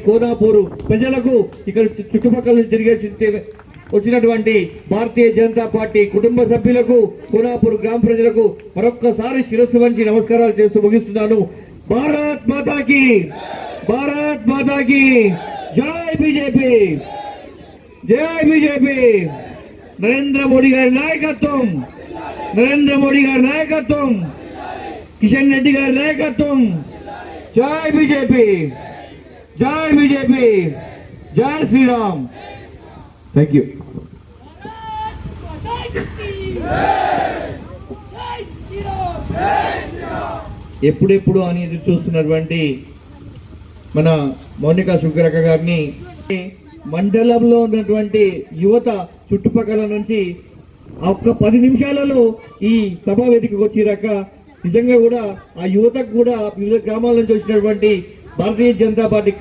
కోనాపూరు ప్రజలకు ఇక్కడ చుట్టుపక్కల తిరిగే వచ్చినటువంటి భారతీయ జనతా పార్టీ కుటుంబ సభ్యులకు కోనాపూరు గ్రామ ప్రజలకు మరొక్కసారి శిరస్సు వంచి నమస్కారాలు చేస్తూ ముగిస్తున్నాను. భారత్ మాతాకి, భారత్ మాతాకి జై బీజేపీ, జై బీజేపీ. నరేంద్ర మోడీ గారి నాయకత్వం, నరేంద్ర మోడీ గారి నాయకత్వం, కిషన్ రెడ్డి గారి నాయకత్వం. జై బీజేపీ, జై బీజేపీ, జై శ్రీరామ్. Thank you. ఎప్పుడెప్పుడు అని ఎదురు చూస్తున్నటువంటి మన మౌనిక సుగ్గరక్క గారిని మండలంలో ఉన్నటువంటి యువత చుట్టుపక్కల నుంచి ఒక్క 10 నిమిషాలలో ఈ సభా వేదికకు వచ్చిరాక నిజంగా కూడా ఆ యువతకు కూడా వివిధ గ్రామాల నుంచి వచ్చినటువంటి భారతీయ జనతా పార్టీ